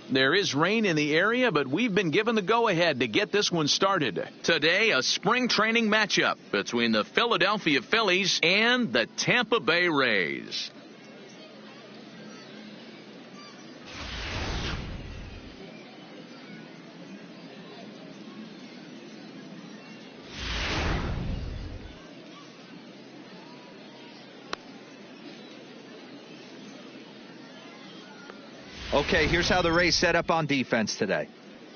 There is rain in the area, but we've been given the go-ahead to get this one started. Today, a spring training matchup between the Philadelphia Phillies and the Tampa Bay Rays. Okay, here's how the Rays set up on defense today.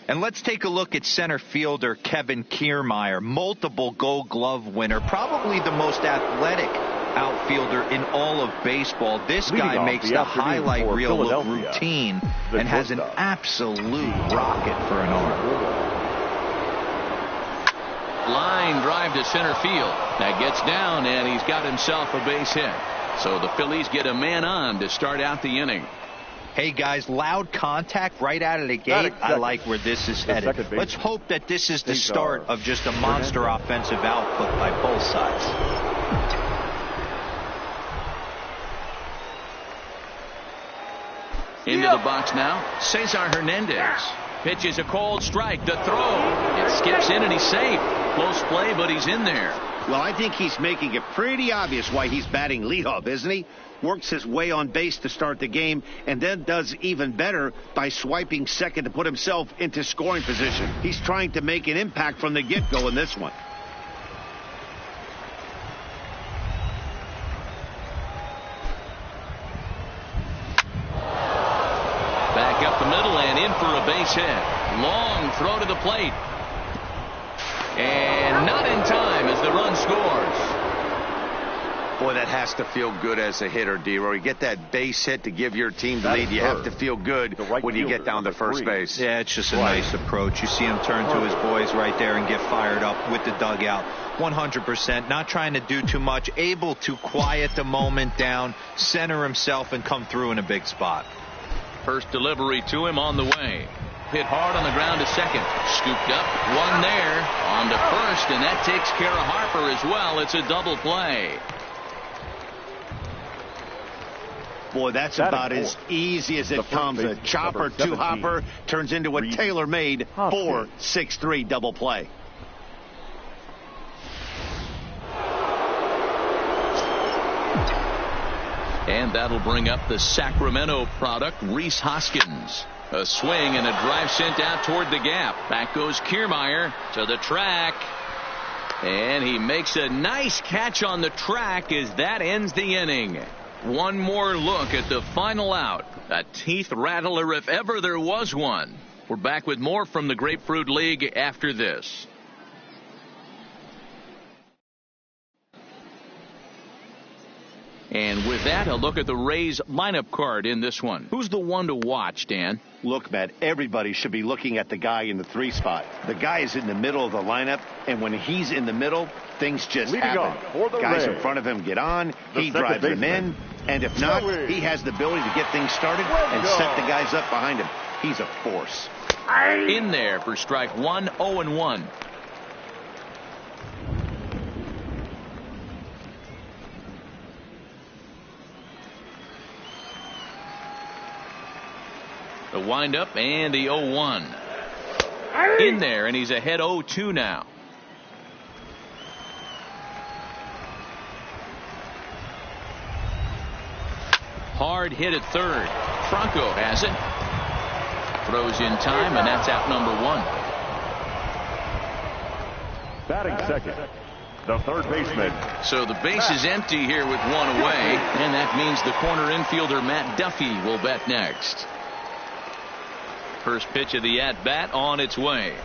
And let's take a look at center fielder Kevin Kiermaier, multiple Gold Glove winner, probably the most athletic outfielder in all of baseball. This guy makes the highlight reel look routine and has an absolute rocket for an arm. Line drive to center field. That gets down, and he's got himself a base hit. So the Phillies get a man on to start out the inning. Hey, guys, loud contact right out of the gate. I like where this is headed. Let's hope that this is the start of just a monster offensive output by both sides. Into the box now, Cesar Hernandez. Pitches a cold strike. The throw. It skips in, and he's safe. Close play, but he's in there. Well, I think he's making it pretty obvious why he's batting leadoff, isn't he? Works his way on base to start the game, and then does even better by swiping second to put himself into scoring position. He's trying to make an impact from the get-go in this one. Back up the middle and in for a base hit. Long throw to the plate. And not in time as the run scores. Boy, that has to feel good as a hitter, D-Roy. You get that base hit to give your team the lead. You have to feel good when you get down to first base. Yeah, it's just a nice approach. You see him turn to his boys right there and get fired up with the dugout. 100%. Not trying to do too much. Able to quiet the moment down, center himself, and come through in a big spot. First delivery to him on the way. Hit hard on the ground to second. Scooped up. One there. On to first, and that takes care of Harper as well. It's a double play. Boy, that's about as easy as it comes. A chopper to Hopper turns into a tailor-made 4-6-3 double play. And that'll bring up the Sacramento product, Rhys Hoskins. A swing and a drive sent out toward the gap. Back goes Kiermaier to the track. And he makes a nice catch on the track as that ends the inning. One more look at the final out. A teeth rattler if ever there was one. We're back with more from the Grapefruit League after this. And with that, a look at the Rays lineup card in this one. Who's the one to watch, Dan? Look, Matt, everybody should be looking at the guy in the 3 spot. The guy is in the middle of the lineup, and when he's in the middle, things just happen. Guys in front of him get on, he drives them in, and if not, he has the ability to get things started and set the guys up behind him. He's a force. In there for strike one, 0-1. The windup and the 0-1. In there, and he's ahead 0-2 now. Hard hit at third. Franco has it. Throws in time, and that's out number 1. Batting second, the third baseman. So the base is empty here with one away, and that means the corner infielder Matt Duffy will bat next. First pitch of the at-bat on its way.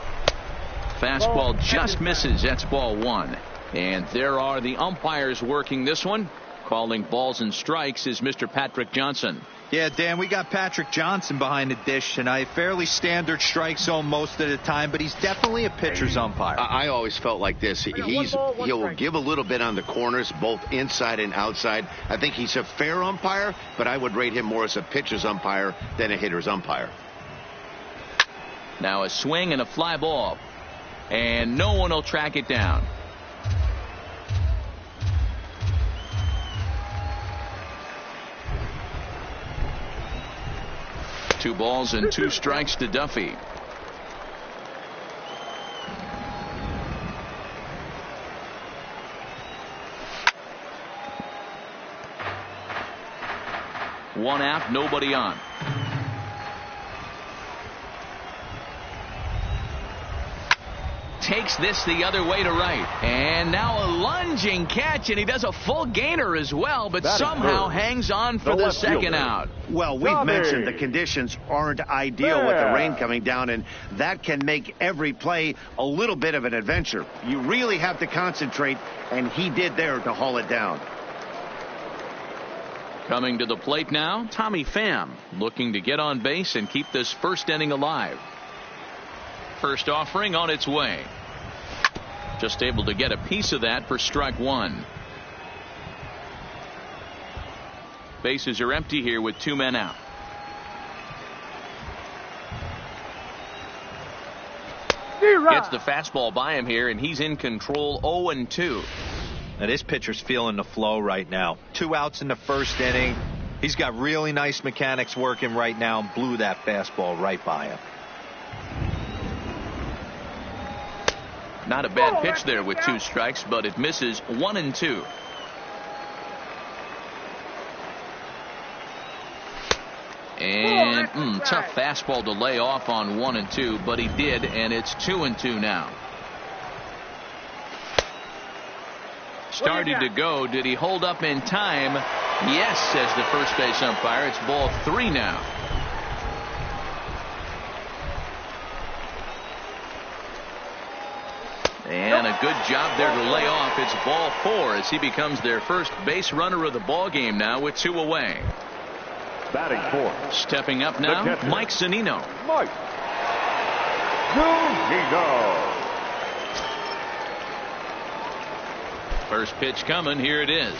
Fastball just misses. That's ball 1. And there are the umpires working this one. Calling balls and strikes is Mr. Patrick Johnson. Yeah, Dan, we got Patrick Johnson behind the dish tonight. Fairly standard strike zone most of the time, but he's definitely a pitcher's umpire. I always felt like this. He'll give a little bit on the corners, both inside and outside. I think he's a fair umpire, but I would rate him more as a pitcher's umpire than a hitter's umpire. Now a swing and a fly ball. And no one will track it down. 2 balls and 2 strikes to Duffy. One out, nobody on. Takes this the other way to right. And now a lunging catch, and he does a full gainer as well, but somehow hangs on for the second out. Well, we've mentioned the conditions aren't ideal with the rain coming down, and that can make every play a little bit of an adventure. You really have to concentrate, and he did there to haul it down. Coming to the plate now, Tommy Pham, looking to get on base and keep this first inning alive. First offering on its way. Just able to get a piece of that for strike 1. Bases are empty here with 2 men out. Gets the fastball by him here, and he's in control. 0-2. Now this pitcher's feeling the flow right now. 2 outs in the first inning. He's got really nice mechanics working right now and blew that fastball right by him. Not a bad pitch there with 2 strikes, but it misses. 1-2. And tough fastball to lay off on 1-2, but he did, and it's 2-2 now. Started to go. Did he hold up in time? Yes, says the first base umpire. It's ball 3 now. And a good job there to lay off. It's ball 4 as he becomes their first base runner of the ball game now with 2 away. Batting 4. Stepping up now, Mike Zunino. Mike Zunino. First pitch coming. Here it is.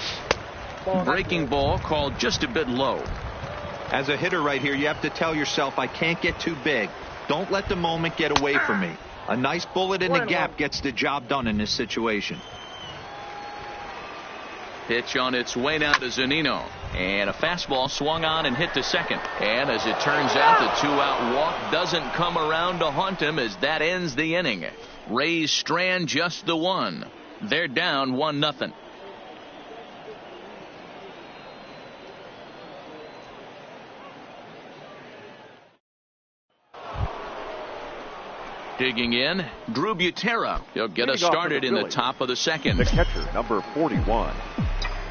Breaking ball called just a bit low. As a hitter right here, you have to tell yourself, I can't get too big. Don't let the moment get away from me. A nice bullet in the gap gets the job done in this situation. Pitch on its way now to Zunino. And a fastball swung on and hit to second. And as it turns out, the 2-out walk doesn't come around to haunt him as that ends the inning. Rays strand just the 1. They're down 1-0. Digging in, Drew Butera. He'll get us started in the top of the second. The catcher, number 41,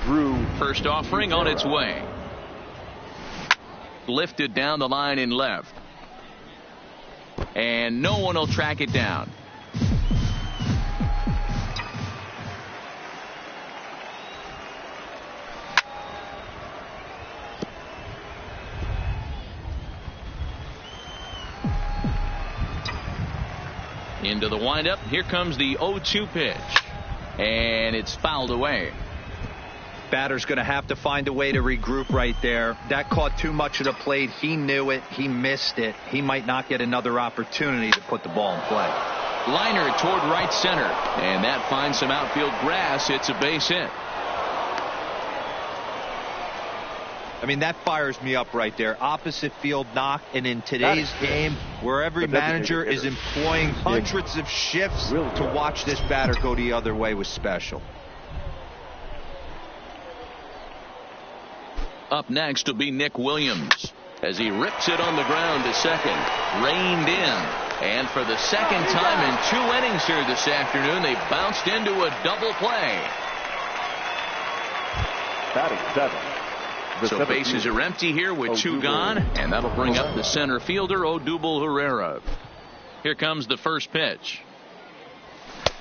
Drew. First offering on its way. Lifted down the line in left. And no one will track it down. Into the windup. Here comes the 0-2 pitch. And it's fouled away. Batter's going to have to find a way to regroup right there. That caught too much of the plate. He knew it. He missed it. He might not get another opportunity to put the ball in play. Liner toward right center. And that finds some outfield grass. It's a base hit. I mean, that fires me up right there. Opposite field knock, and in today's game, where every manager is employing hundreds of shifts to watch this batter go the other way was special. Up next will be Nick Williams as he rips it on the ground to second. Reined in. And for the second time in 2 innings here this afternoon, they bounced into a double play. Batting 7. So bases are empty here with 2 gone, and that'll bring up the center fielder, Odubel Herrera. Here comes the first pitch.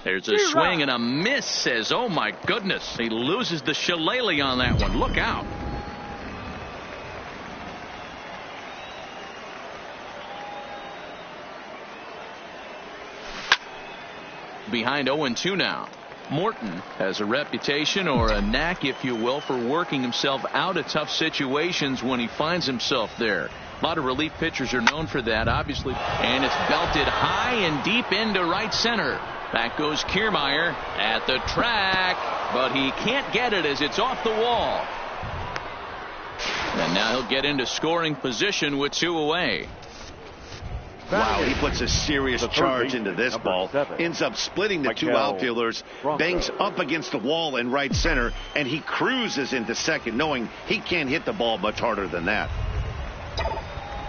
There's a swing and a miss, says, oh my goodness. He loses the shillelagh on that one. Look out. Behind 0-2 now. Morton has a reputation, or a knack if you will, for working himself out of tough situations when he finds himself there. A lot of relief pitchers are known for that, obviously. And it's belted high and deep into right center. Back goes Kiermaier at the track, but he can't get it as it's off the wall. And now he'll get into scoring position with 2 away. Wow, he puts a serious charge into this ball. Ends up splitting the 2 outfielders. Bangs up against the wall in right center. And he cruises into second, knowing he can't hit the ball much harder than that.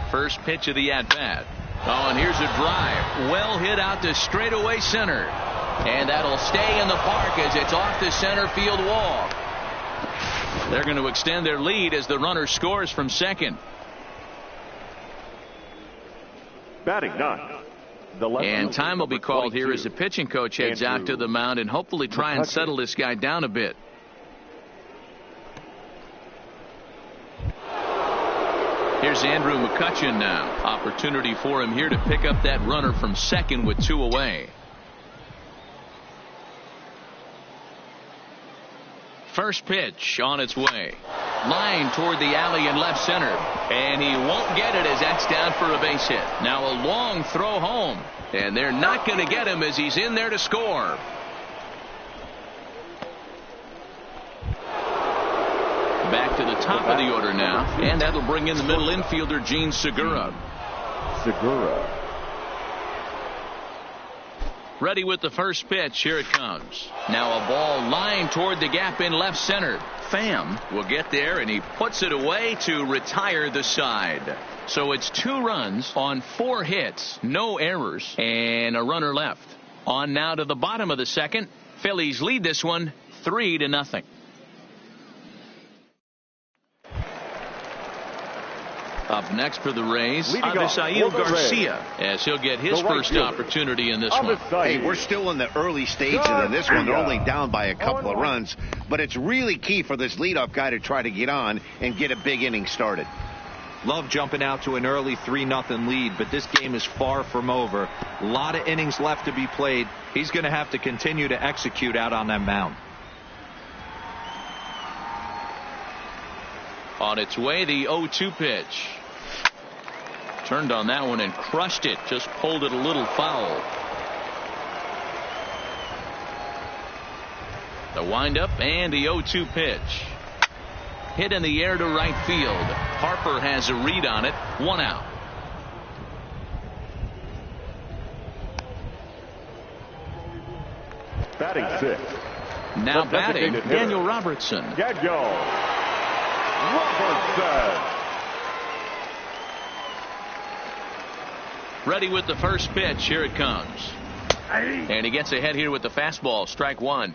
First pitch of the at-bat. Oh, and here's a drive. Well hit out to straightaway center. And that'll stay in the park as it's off the center field wall. They're going to extend their lead as the runner scores from second. Batting 9. And time will be called here as the pitching coach heads out to the mound and hopefully try and settle this guy down a bit. Here's Andrew McCutchen now. Opportunity for him here to pick up that runner from second with 2 away. First pitch on its way. Line toward the alley in left center. And he won't get it as that's down for a base hit. Now a long throw home. And they're not going to get him as he's in there to score. Back to the top of the order now. And that'll bring in the middle infielder, Gene Segura. Ready with the first pitch. Here it comes. Now a ball lined toward the gap in left center. Pham will get there, and he puts it away to retire the side. So it's 2 runs on 4 hits, no errors, and a runner left. On now to the bottom of the second. Phillies lead this one 3-0. Up next for the Rays, Avisail Garcia, as he'll get his first opportunity in this one. Hey, we're still in the early stages of this one. They're only down by a couple of runs, but it's really key for this leadoff guy to try to get on and get a big inning started. Love jumping out to an early 3-0 lead, but this game is far from over. A lot of innings left to be played. He's going to have to continue to execute out on that mound. On its way, the 0-2 pitch. Turned on that one and crushed it. Just pulled it a little foul. The windup and the 0-2 pitch. Hit in the air to right field. Harper has a read on it. 1 out. Batting 6. Now batting, Daniel Robertson. Ready with the first pitch. Here it comes. And he gets ahead here with the fastball. Strike 1.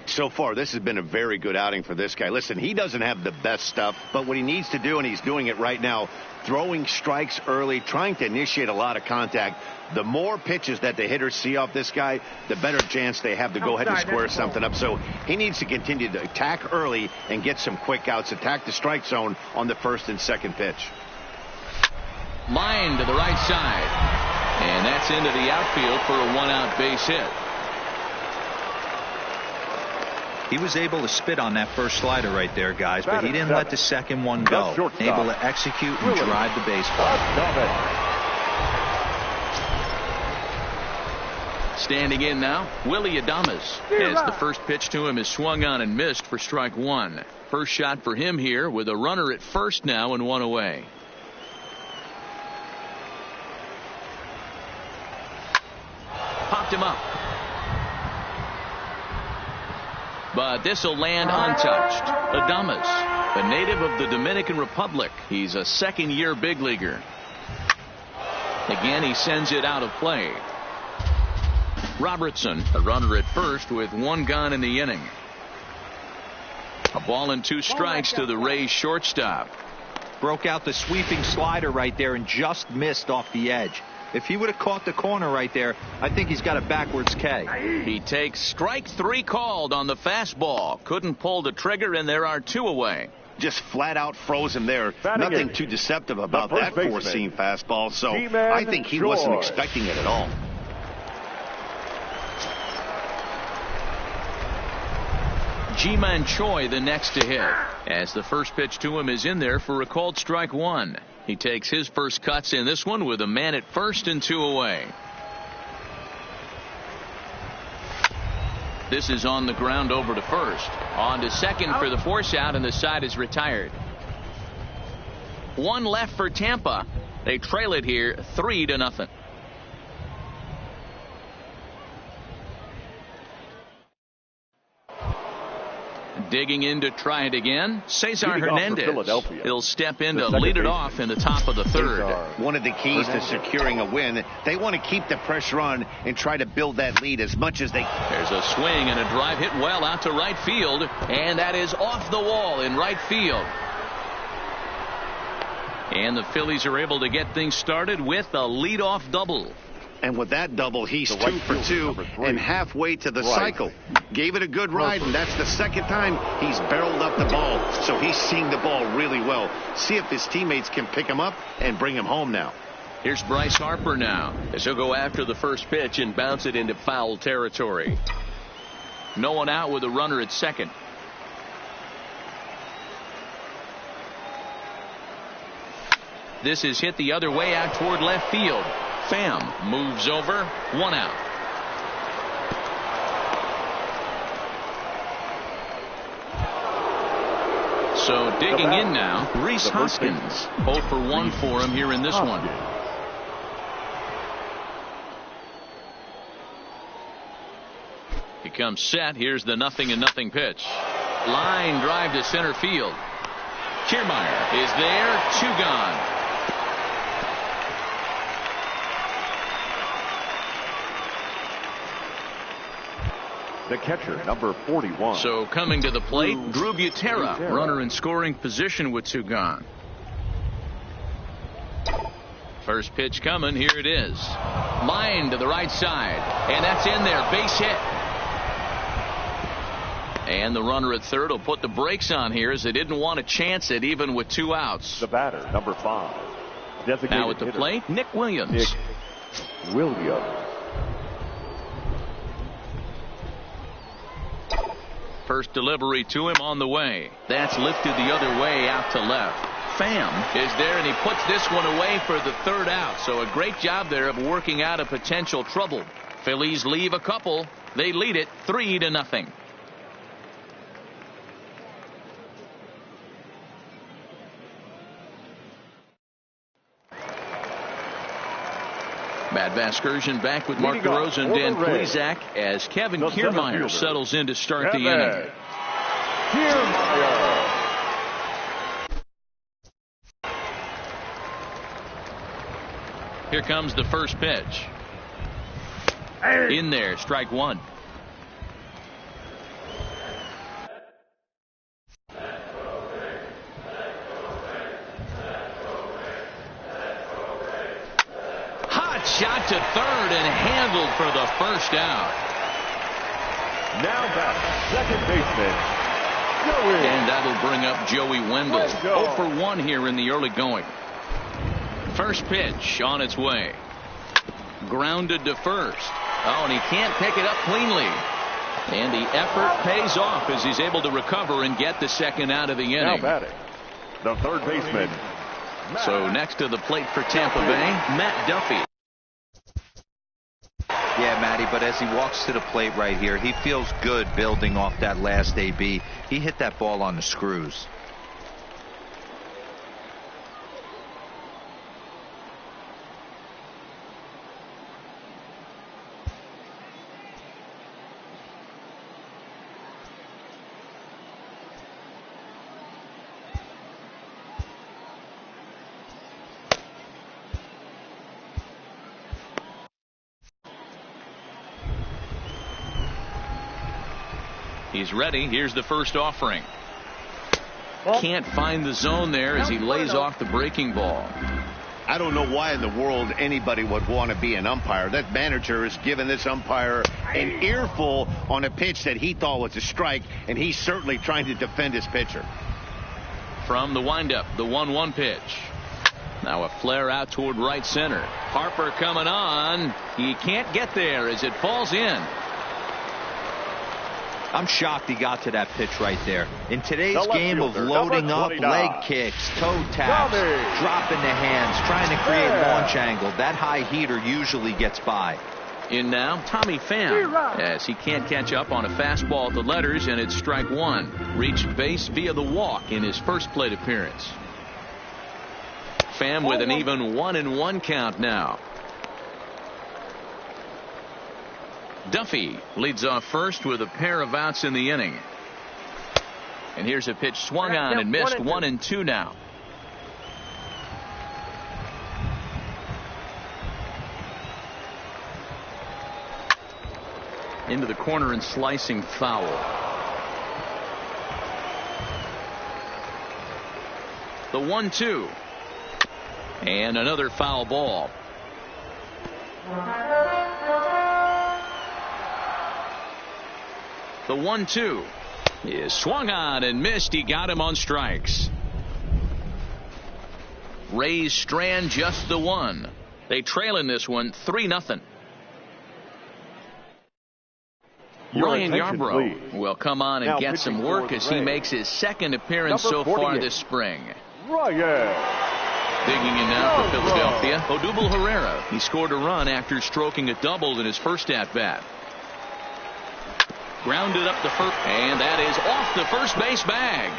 So far, this has been a very good outing for this guy. Listen, he doesn't have the best stuff, but what he needs to do, and he's doing it right now, throwing strikes early, trying to initiate a lot of contact. The more pitches that the hitters see off this guy, the better chance they have to go ahead and square something up. So he needs to continue to attack early and get some quick outs, attack the strike zone on the first and second pitch. Line to the right side. And that's into the outfield for a 1-out base hit. He was able to spit on that first slider right there, guys, but he didn't let the second one go. Able to execute and drive the baseball. Standing in now, Willie Adames, as the first pitch to him is swung on and missed for strike 1. First shot for him here with a runner at first now and 1 away. Popped him up. But this will land untouched. Adames, a native of the Dominican Republic. He's a second-year big leaguer. Again, he sends it out of play. Robertson, a runner at first with 1 gone in the inning. A ball and 2 strikes to the Rays shortstop. Broke out the sweeping slider right there and just missed off the edge. If he would have caught the corner right there, I think he's got a backwards K. He takes strike 3 called on the fastball. Couldn't pull the trigger, and there are 2 away. Just flat out froze him there. Nothing too deceptive about that four-seam fastball, so I think he wasn't expecting it at all. Ji-Man Choi the next to hit, as the first pitch to him is in there for a called strike 1. He takes his first cuts in this one with a man at first and 2 away. This is on the ground over to first. On to second for the force out, and the side is retired. One left for Tampa. They trail it here 3-0. Digging in to try it again, Cesar Hernandez. He'll step in to lead it off in the top of the third. One of the keys to securing a win, they want to keep the pressure on and try to build that lead as much as they can. There's a swing and a drive hit well out to right field, and that is off the wall in right field. And the Phillies are able to get things started with a leadoff double. And with that double, he's 2 for 2 and halfway to the cycle. Gave it a good ride, and that's the second time he's barreled up the ball. So he's seeing the ball really well. See if his teammates can pick him up and bring him home now. Here's Bryce Harper now, as he'll go after the first pitch and bounce it into foul territory. No one out with a runner at second. This is hit the other way out toward left field. Pham moves over, 1 out. So digging in now, Rhys Hoskins. 0 for 1 for him here in this one. He comes set. Here's the 0-0 pitch. Line drive to center field. Kiermaier is there, 2 gone. The catcher, number 41. So coming to the plate, Drew Butera, runner in scoring position with 2 gone. First pitch coming, here it is. Line to the right side, and that's in there, base hit. And the runner at third will put the brakes on here as they didn't want to chance it even with 2 outs. The batter, number 5. Now at the plate, Nick Williams. Nick Williams. First delivery to him on the way. That's lifted the other way out to left. Pham is there, and he puts this one away for the 3rd out. So a great job there of working out a potential trouble. Phillies leave a couple. They lead it 3-0. Matt Vasgersian back with Mark DeRosa and Dan Plesac as Kevin Kiermaier settles in to start the inning. Kiermaier. Here comes the first pitch. In there, strike 1. Shot to third and handled for the 1st out. Now back, second baseman, Joey. And that'll bring up Joey Wendell. 0 for 1 here in the early going. First pitch on its way. Grounded to first. Oh, and he can't pick it up cleanly. And the effort pays off as he's able to recover and get the 2nd out of the inning. Now batting, the third baseman. So next to the plate for Tampa Bay, Matt Duffy. Yeah, Matty, but as he walks to the plate right here, he feels good building off that last AB. He hit that ball on the screws. He's ready. Here's the first offering. Can't find the zone there as he lays off the breaking ball. I don't know why in the world anybody would want to be an umpire. That manager has given this umpire an earful on a pitch that he thought was a strike, and he's certainly trying to defend his pitcher. From the windup, the 1-1 pitch. Now a flare out toward right center. Harper coming on. He can't get there as it falls in. I'm shocked he got to that pitch right there. In today's game of loading up, leg kicks, toe taps, dropping the hands, trying to create launch angle, that high heater usually gets by. In now, Tommy Pham, as he can't catch up on a fastball at the letters, and it's strike 1. Reached base via the walk in his first plate appearance. Pham with an even 1-1 count now. Duffy leads off first with a pair of outs in the inning. And here's a pitch swung on and missed. 1-2 now. Into the corner and slicing foul. The 1-2. And another foul ball. The 1-2 is swung on and missed. He got him on strikes. Rays strand just the one. They trail in this one 3-0. Ryan Yarbrough will come on and get some work as he makes his second appearance so far this spring. Digging in now for Philadelphia, Odubel Herrera. He scored a run after stroking a double in his first at-bat. Grounded up the first, and that is off the first base bag.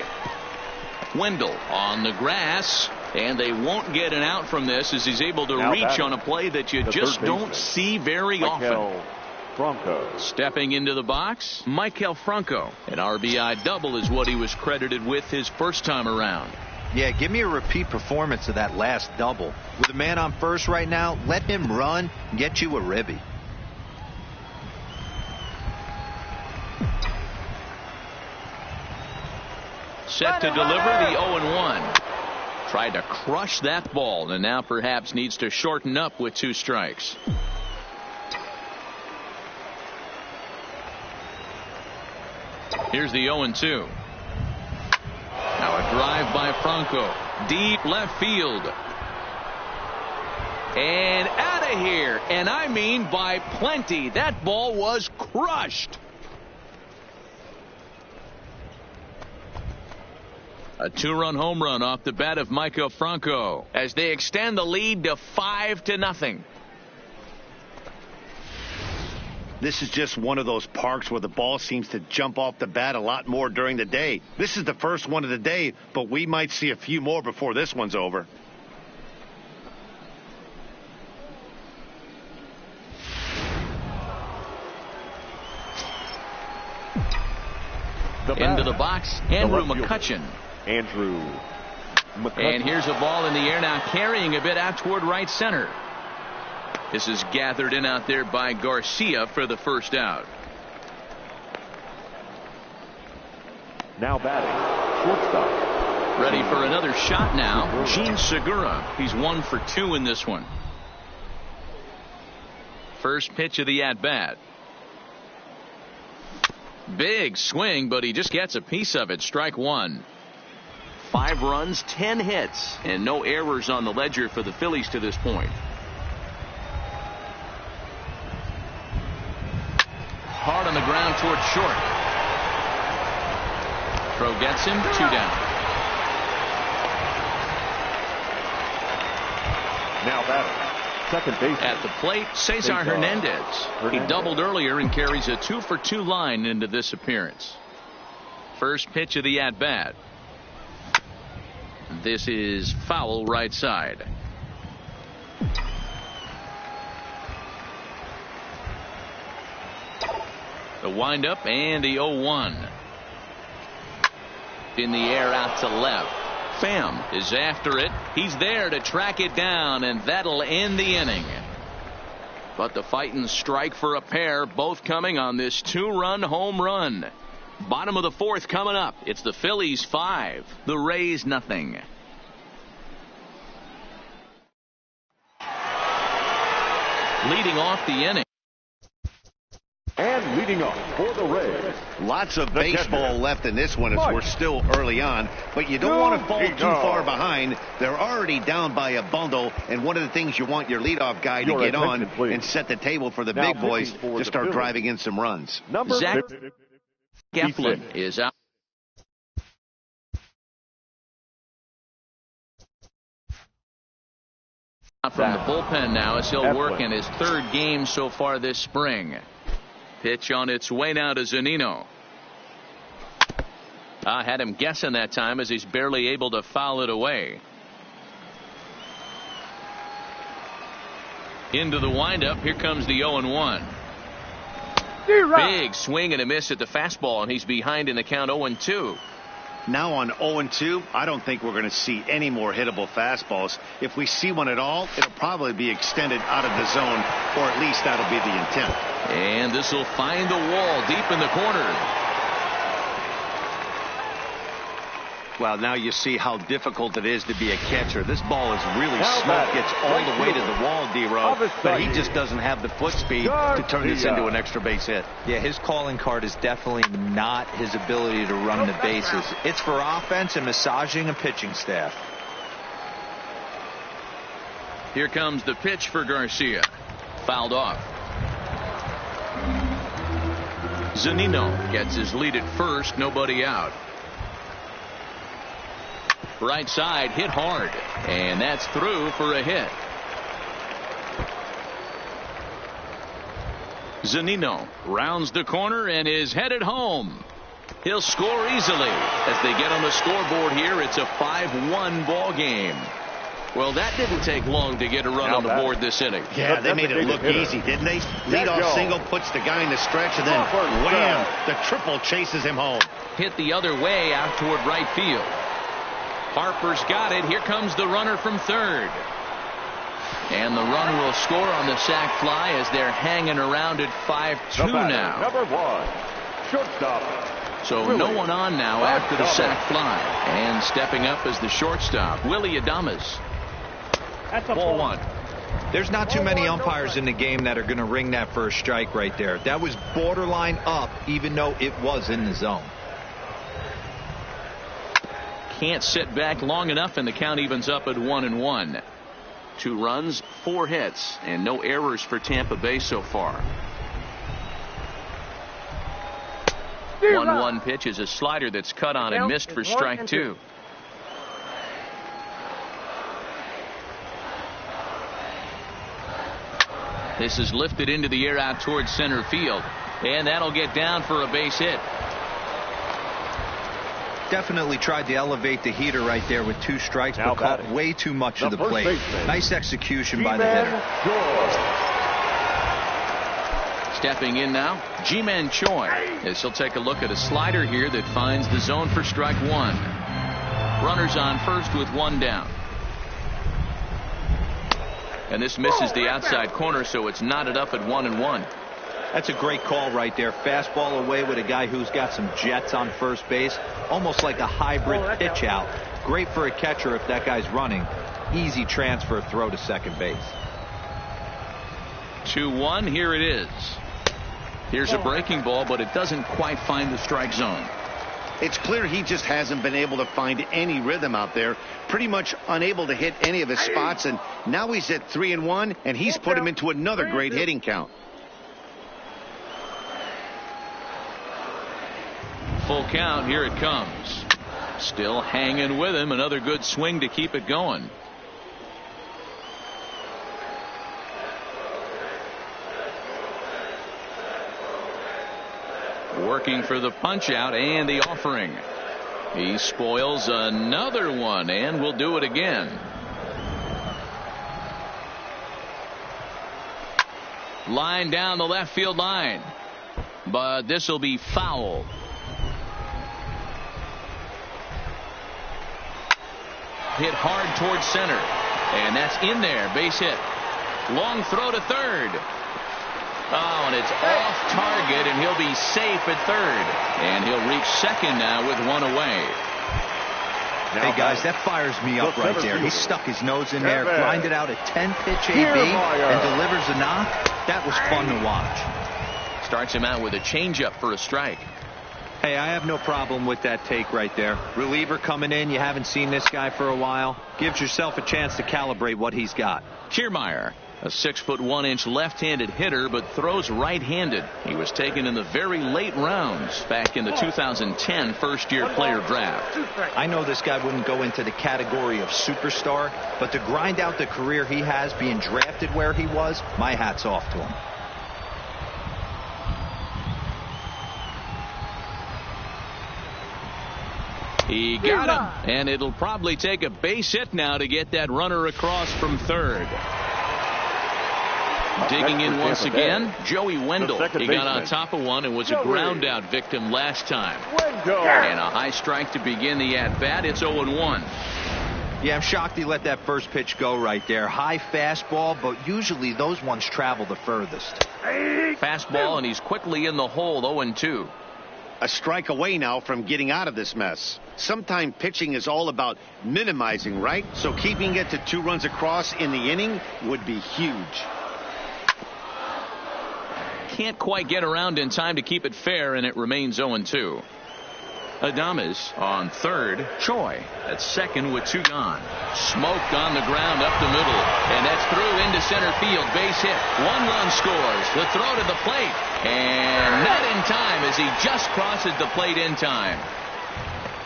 Wendell on the grass, and they won't get an out from this as he's able to reach on a play that you just don't see very often. Franco. Stepping into the box, Michael Franco. An RBI double is what he was credited with his first time around. Yeah, give me a repeat performance of that last double. With a man on first right now, let him run and get you a ribby. Set to deliver the 0-1. Tried to crush that ball and now perhaps needs to shorten up with 2 strikes. Here's the 0-2. Now a drive by Franco. Deep left field. And out of here. And I mean by plenty. That ball was crushed. A 2-run home run off the bat of Michael Franco as they extend the lead to 5-0. This is just one of those parks where the ball seems to jump off the bat a lot more during the day. This is the first one of the day, but we might see a few more before this one's over. Into the box, Andrew McCutchen. Andrew McCutchen. And here's a ball in the air now, carrying a bit out toward right center. This is gathered in out there by Garcia for the first out. Now batting, shortstop. Ready for another shot now, Gene Segura. He's 1 for 2 in this one. First pitch of the at-bat. Big swing, but he just gets a piece of it. Strike 1. 5 runs, 10 hits, and no errors on the ledger for the Phillies to this point. Hard on the ground toward short. Throw gets him, 2 down. Now batting, second base. At the plate, Cesar Hernandez. He doubled earlier and carries a 2 for 2 line into this appearance. First pitch of the at-bat. This is foul right side. The windup and the 0-1. In the air out to left. Pham is after it. He's there to track it down, and that'll end the inning. But the fighting strike for a pair, both coming on this 2-run home run. Bottom of the 4th coming up. It's the Phillies 5, the Rays nothing. Leading off the inning. And leading off for the Rays. Lots of baseball left in this one as we're still early on, but you don't want to fall too far behind. They're already down by a bundle, and one of the things you want your leadoff guy to get on and set the table for the big boys to start driving in some runs. Zach Geflin is out. From the bullpen now as he'll work in his 3rd game so far this spring. Pitch on its way now to Zunino. Had him guessing that time as he's barely able to foul it away. Into the windup. Here comes the 0-1. Big swing and a miss at the fastball, and he's behind in the count 0-2. Now on 0-2, I don't think we're going to see any more hittable fastballs. If we see one at all, it'll probably be extended out of the zone, or at least that'll be the intent. And this will find the wall deep in the corner. Well, now you see how difficult it is to be a catcher. This ball is really smoked, gets all the way to the wall, D-Row, but he just doesn't have the foot speed to turn this into an extra base hit. Yeah, his calling card is definitely not his ability to run the bases. It's for offense and massaging a pitching staff. Here comes the pitch for Garcia. Fouled off. Zunino gets his lead at first, nobody out. Right side, hit hard, and that's through for a hit. Zunino rounds the corner and is headed home. He'll score easily as they get on the scoreboard here. It's a 5-1 ball game. Well, that didn't take long to get a run on the board this inning. Yeah, they made it look easy, didn't they? Leadoff single puts the guy in the stretch, and then wham, the triple chases him home. Hit the other way out toward right field. Harper's got it. Here comes the runner from third. And the run will score on the sac fly as they're hanging around at 5-2 now. Number 1, shortstop. So no one on now after the sac fly. And stepping up as the shortstop, Willie Adames. That's a ball 1. There's not too many umpires in the game that are going to ring that first strike right there. That was borderline up, even though it was in the zone. Can't sit back long enough, and the count evens up at 1-1. 2 runs, 4 hits, and no errors for Tampa Bay so far. 1-1 pitch is a slider that's cut on and missed for strike 2. This is lifted into the air out towards center field, and that'll get down for a base hit. Definitely tried to elevate the heater right there with 2 strikes, but caught way too much of the plate. Nice execution by the hitter. Stepping in now, Ji-Man Choi, as he'll take a look at a slider here that finds the zone for strike 1. Runners on first with 1 down. And this misses the outside corner, so it's knotted up at 1-1. That's a great call right there. Fastball away with a guy who's got some jets on first base. Almost like a hybrid pitch out. Great for a catcher if that guy's running. Easy transfer throw to second base. 2-1. Here it is. Here's a breaking ball, but it doesn't quite find the strike zone. It's clear he just hasn't been able to find any rhythm out there. Pretty much unable to hit any of his spots, and now he's at 3-1, and he's put him into another great hitting count. Full count. Here it comes. Still hanging with him. Another good swing to keep it going. Working for the punch out and the offering. He spoils another one and will do it again. Line down the left field line, but this will be foul. Hit hard towards center, and that's in there. Base hit. Long throw to third. Oh, and it's off target, and he'll be safe at third. And he'll reach second now with 1 away. Hey, guys, that fires me up right there. He stuck his nose in there, grinded out a 10-pitch AB, and delivers a knock. That was fun to watch. Starts him out with a changeup for a strike. Hey, I have no problem with that take right there. Reliever coming in. You haven't seen this guy for a while. Gives yourself a chance to calibrate what he's got. Kiermaier, a 6'1" left-handed hitter, but throws right-handed. He was taken in the very late rounds back in the 2010 first-year player draft. I know this guy wouldn't go into the category of superstar, but to grind out the career he has being drafted where he was, my hat's off to him. He got him, and it'll probably take a base hit now to get that runner across from third. Digging in once again, Joey Wendell. He got on baseman. top of one and was a ground out victim last time. Wendell. And a high strike to begin the at-bat. It's 0-1. Yeah, I'm shocked he let that first pitch go right there. High fastball, but usually those ones travel the furthest. Fastball, and he's quickly in the hole, 0-2. A strike away now from getting out of this mess. Sometimes pitching is all about minimizing, right? So keeping it to 2 runs across in the inning would be huge. Can't quite get around in time to keep it fair, and it remains 0-2. Adames on third. Choi at second with 2 gone. Smoked on the ground up the middle, and that's through into center field. Base hit. 1 run scores. The throw to the plate, and not in time as he just crosses the plate in time.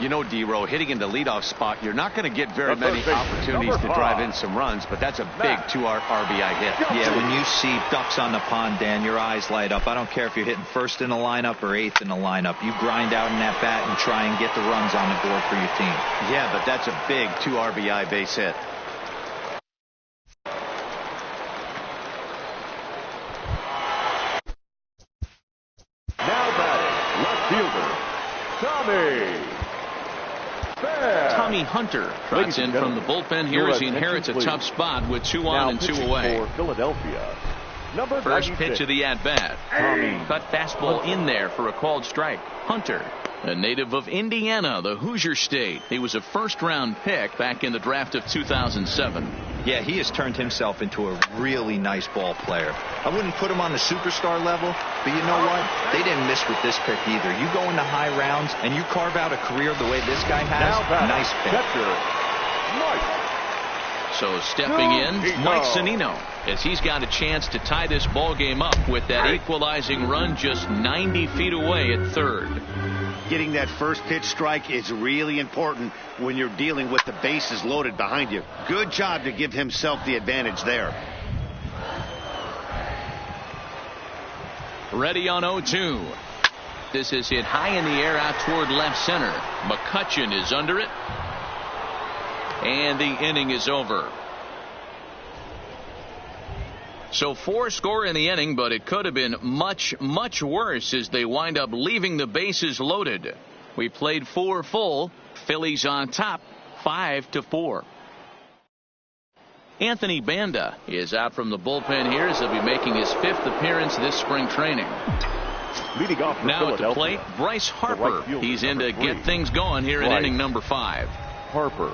You know, D-Row, hitting in the leadoff spot, you're not going to get very many baseman, opportunities to number drive 5. in some runs, but that's a big 2 RBI hit. Yeah, when you see ducks on the pond, Dan, your eyes light up. I don't care if you're hitting first in the lineup or 8th in the lineup. You grind out in that bat and try and get the runs on the board for your team. Yeah, but that's a big 2 RBI base hit. Now batting, left fielder, Tommy. Tommy Hunter trots in from the bullpen here as he inherits a tough spot with 2 on and 2 away. For Philadelphia, number First 96. pitch of the at-bat. Cut fastball in there for a called strike. Hunter, a native of Indiana, the Hoosier State. He was a first-round pick back in the draft of 2007. Yeah, he has turned himself into a really nice ball player. I wouldn't put him on the superstar level, but you know what? They didn't miss with this pick either. You go into high rounds and you carve out a career the way this guy has. Nice pick. Catcher, Mike. So stepping in, Mike Zunino, as he's got a chance to tie this ball game up with that equalizing run just 90 feet away at third. Getting that first pitch strike is really important when you're dealing with the bases loaded behind you. Good job to give himself the advantage there. Ready on 0-2. This is hit high in the air out toward left center. McCutchen is under it. And the inning is over. So 4 score in the inning, but it could have been much, much worse as they wind up leaving the bases loaded. We played 4 full. Phillies on top, 5-4. Anthony Banda is out from the bullpen here as he'll be making his 5th appearance this spring training. Leading off for Now at the Philadelphia, plate, Bryce Harper. right fielder, He's in to number 3. get things going here in Bryce inning number 5. Harper.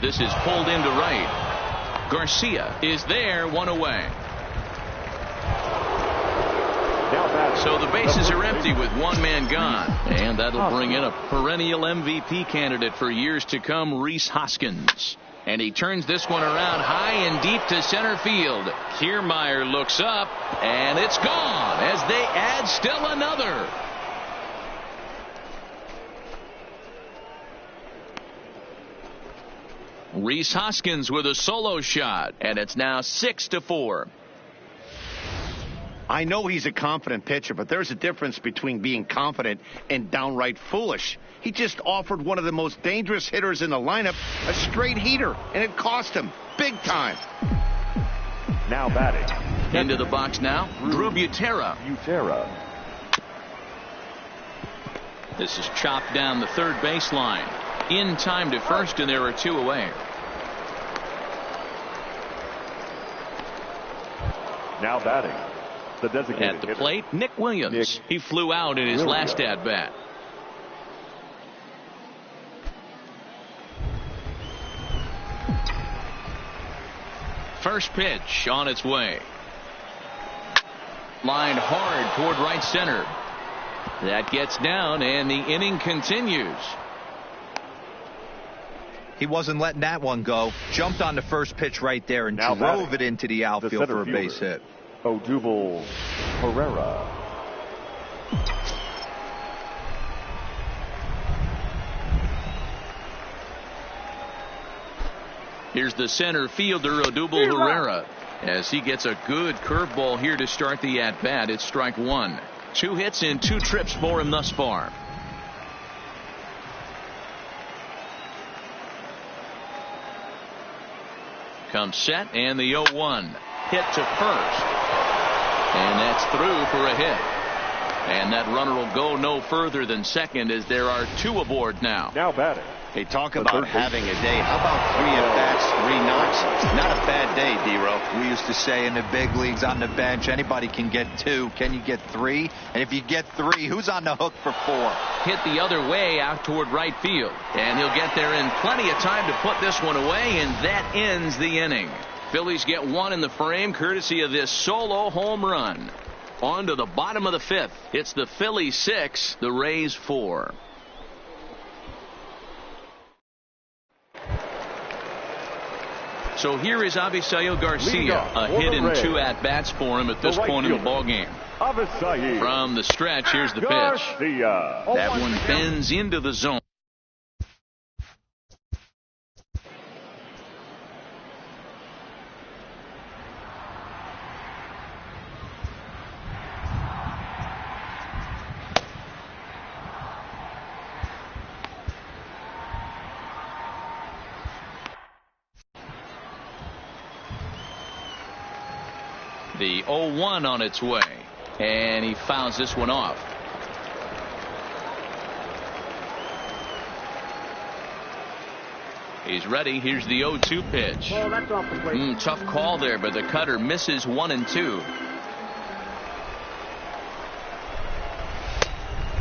This is pulled into right. Garcia is there, 1 away. Now batting, So the bases number are empty 8. with 1 man gone. And that'll bring in a perennial MVP candidate for years to come, Rhys Hoskins. And he turns this one around high and deep to center field. Kiermaier looks up, and it's gone as they add still another. Rhys Hoskins with a solo shot, and it's now 6-4. I know he's a confident pitcher, but there's a difference between being confident and downright foolish. He just offered one of the most dangerous hitters in the lineup a straight heater, and it cost him big time. Now batting, Into the box now, Drew Butera. This is chopped down the third baseline. In time to first, and there are 2 away. Now batting, the designated At the hitter, plate, Nick Williams. He flew out in his last at-bat. First pitch on its way. Lined hard toward right center. That gets down, and the inning continues. He wasn't letting that one go. Jumped on the first pitch right there and Now drove batting, it into the outfield center for a fielder, base hit. Odubel Herrera. Here's the center fielder, Odubel Herrera, as he gets a good curveball here to start the at-bat. It's strike 1. 2 hits and 2 trips for him thus far. Comes set, and the 0-1. hit to first. And that's through for a hit. And that runner will go no further than second as there are 2 aboard now. Now batting. Hey, talk about having a day. How about 3 at-bats, 3 knocks? Not a bad day, D-Row. We used to say in the big leagues on the bench, anybody can get 2. Can you get 3? And if you get 3, who's on the hook for 4? Hit the other way out toward right field. And he'll get there in plenty of time to put this one away, and that ends the inning. Phillies get 1 in the frame courtesy of this solo home run. On to the bottom of the 5th. It's the Phillies 6, the Rays 4. So here is Avisail Garcia. A hit and 2 at-bats for him at this point in the ballgame. From the stretch, here's the pitch. That one bends into the zone. The 0-1 on its way, and he fouls this one off. He's ready. Here's the 0-2 pitch. Oh, that's off the plate. Tough call there, but the cutter misses 1 and 2.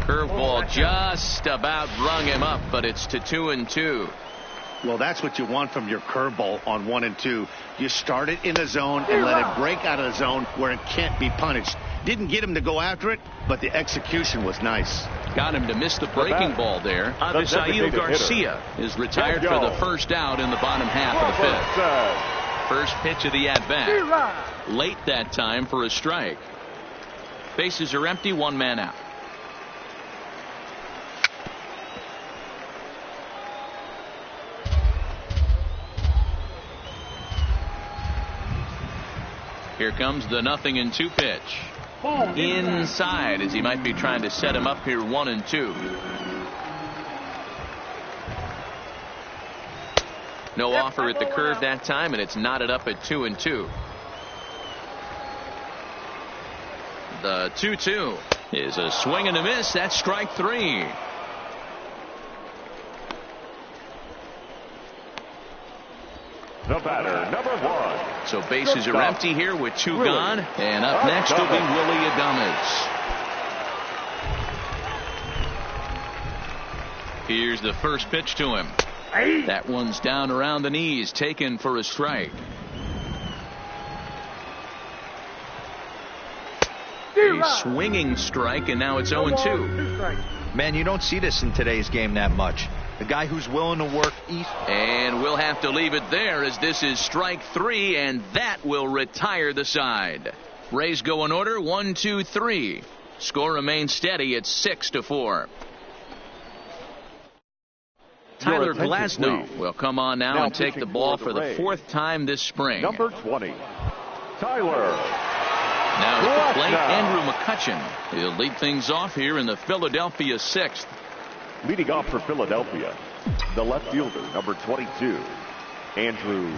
Curveball just about rung him up, but it's to 2 and 2. Well, that's what you want from your curveball on 1 and 2. You start it in the zone and let it break out of the zone where it can't be punished. Didn't get him to go after it, but the execution was nice. Got him to miss the breaking ball there. Avisail Garcia is retired for the first out in the bottom half of the 5th. First pitch of the at-bat. Late that time for a strike. Bases are empty, 1 man out. Here comes the 0-2 pitch. Inside as he might be trying to set him up here 1 and 2. No offer at the curve that time, and it's knotted up at 2 and 2. The 2-2 is a swing and a miss. That's strike 3. The batter, number 1. So bases are empty here with 2 gone. And up next will be Willie Adames. Here's the first pitch to him. That one's down around the knees, taken for a strike. A swinging strike, and now it's 0-2. Man, you don't see this in today's game that much. The guy who's willing to work east. And we'll have to leave it there as this is strike 3, and that will retire the side. Rays go in order 1, 2, 3. Score remains steady at 6-4. Tyler Glasnow will come on now and take the ball for the 4th time this spring. Number 20, Tyler. Now at the plate, Andrew McCutchen. He'll lead things off here in the Philadelphia 6th. Leading off for Philadelphia, the left fielder, number 22, Andrew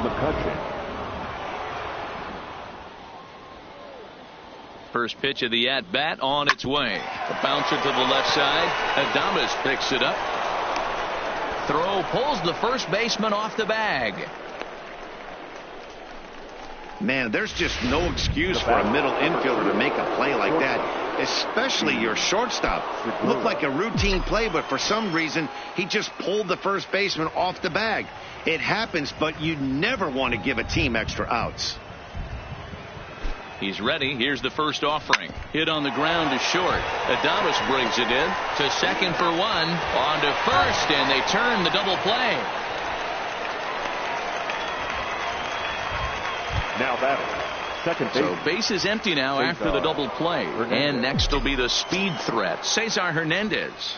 McCutchen. First pitch of the at-bat on its way. The bouncer to the left side. Adames picks it up. Throw pulls the first baseman off the bag. Man, there's just no excuse for a middle infielder to make a play like that, especially your shortstop. Looked like a routine play, but for some reason, he just pulled the first baseman off the bag. It happens, but you never want to give a team extra outs. He's ready. Here's the first offering. Hit on the ground to short. Adames brings it in to second for 1. On to first, and they turn the double play. Now batting, second base. So base is empty now after the double play. And next will be the speed threat, Cesar Hernandez.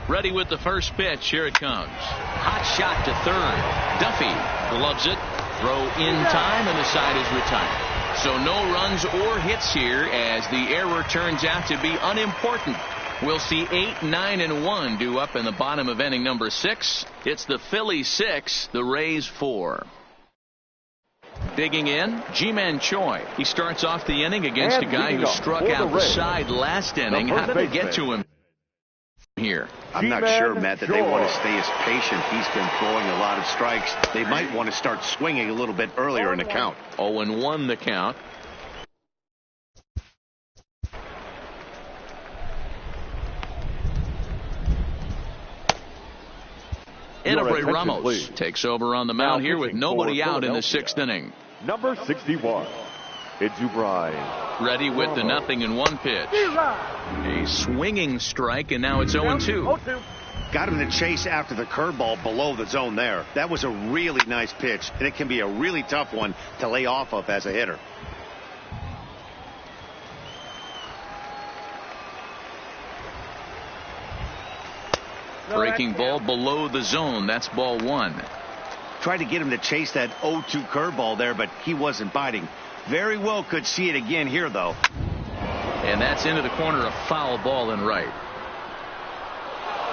Ready with the first pitch. Here it comes. Hot shot to third. Duffy gloves it. Throw in time, and the side is retired. So no runs or hits here as the error turns out to be unimportant. We'll see 8, 9, and 1 due up in the bottom of inning number 6. It's the Phillies 6, the Rays 4. Digging in, Ji-Man Choi. He starts off the inning against a guy who struck out the side last inning. How did they get to him here? I'm not sure, Matt, that they want to stay as patient. He's been throwing a lot of strikes. They might want to start swinging a little bit earlier in the count. 0-1 the count. Enrique Ramos takes over on the mound here with nobody out in the 6th inning. Number 61, Edubrai. Ready with the 0-1 pitch. A swinging strike, and now it's 0-2. Got him to chase after the curveball below the zone there. That was a really nice pitch, and it can be a really tough one to lay off of as a hitter. Breaking ball below the zone. That's ball 1. Tried to get him to chase that 0-2 curveball there, but he wasn't biting. Very well could see it again here, though. And that's into the corner, a foul ball and right.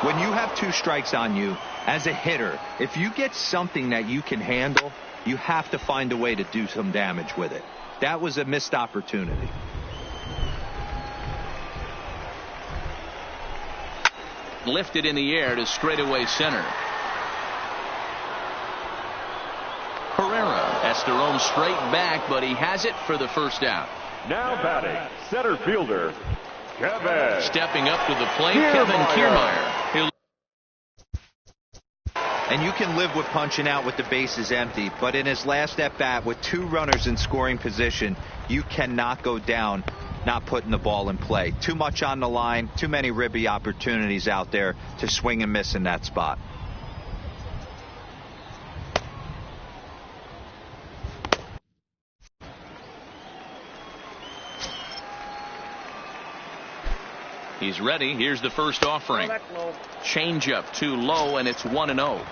When you have 2 strikes on you, as a hitter, if you get something that you can handle, you have to find a way to do some damage with it. That was a missed opportunity. Lifted in the air to straightaway center. Herrera has to roam straight back, but he has it for the first out. Now batting, center fielder, Kevin. Stepping up to the plate, Kevin Kiermaier. And you can live with punching out with the bases empty, but in his last at-bat with 2 runners in scoring position, you cannot go down not putting the ball in play. Too much on the line, too many ribby opportunities out there to swing and miss in that spot. He's ready. Here's the first offering. Changeup too low, and it's 1-0.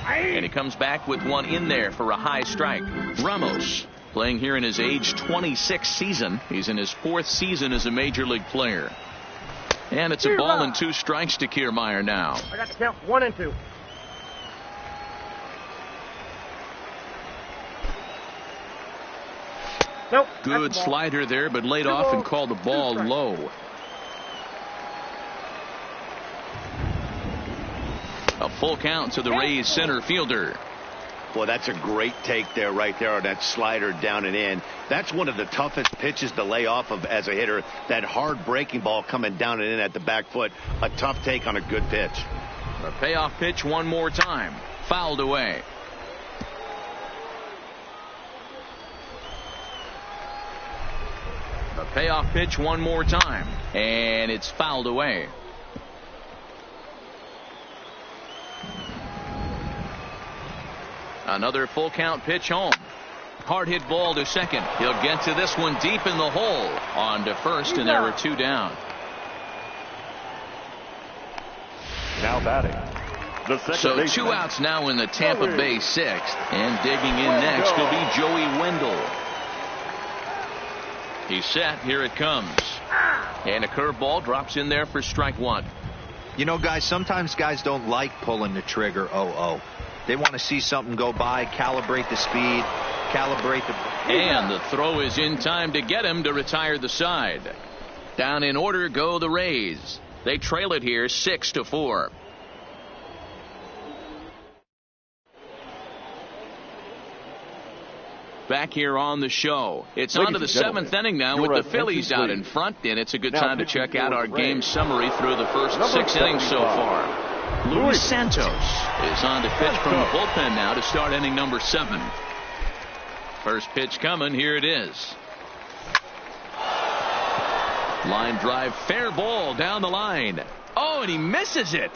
And he comes back with one in there for a high strike. Ramos playing here in his age 26 season. He's in his 4th season as a major league player. And it's a ball and 2 strikes to Kiermaier now. I got to count 1 and 2. Nope. Good slider there, but laid off and called the ball low. A full count to the Rays center fielder. Boy, that's a great take there, right there, on that slider down and in. That's one of the toughest pitches to lay off of as a hitter. That hard breaking ball coming down and in at the back foot. A tough take on a good pitch. A payoff pitch one more time. Fouled away. The payoff pitch one more time. And it's fouled away. Another full count pitch home. Hard hit ball to second. He'll get to this one deep in the hole. On to first, and there are 2 down. Now batting. So 2 outs now in the Tampa Bay 6th. And digging in next will be Joey Wendell. He's set. Here it comes. And a curveball drops in there for strike 1. You know, guys, sometimes guys don't like pulling the trigger 0-0. They want to see something go by, calibrate the speed, calibrate the... And the throw is in time to get him to retire the side. Down in order go the Rays. They trail it here 6-4. Back here on the show. It's on to the 7th inning now with the Phillies out in front, and it's a good time to check out our game summary through the first 6 innings so far. Luis Santos is on to pitch from the bullpen now to start inning number 7. First pitch coming. Here it is. Line drive, fair ball down the line. Oh, and he misses it.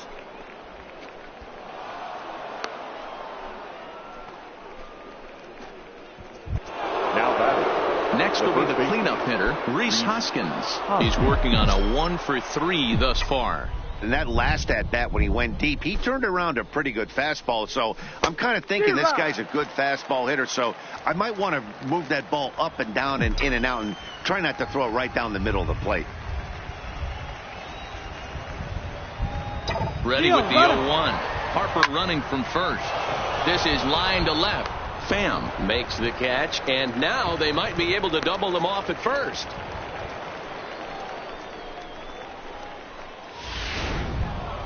Next will be the cleanup hitter, Rhys Hoskins. He's working on a 1 for 3 thus far. And that last at-bat when he went deep, he turned around a pretty good fastball. So I'm kind of thinking this guy's a good fastball hitter. So I might want to move that ball up and down and in and out and try not to throw it right down the middle of the plate. Ready with the 0-1. Harper running from first. This is line to left. Pham makes the catch, and now they might be able to double them off at first.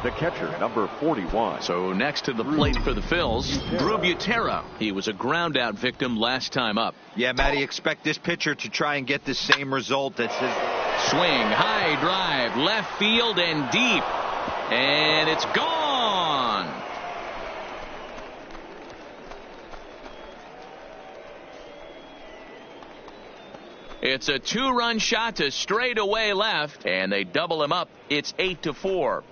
The catcher, number 41. So next to the plate for the Phils, Drew Butera. He was a ground out victim last time up. Yeah, Matty, expect this pitcher to try and get the same result. That's his swing, high drive, left field and deep. And it's gone. It's a 2-run shot to straightaway left, and they double him up. It's 8-4.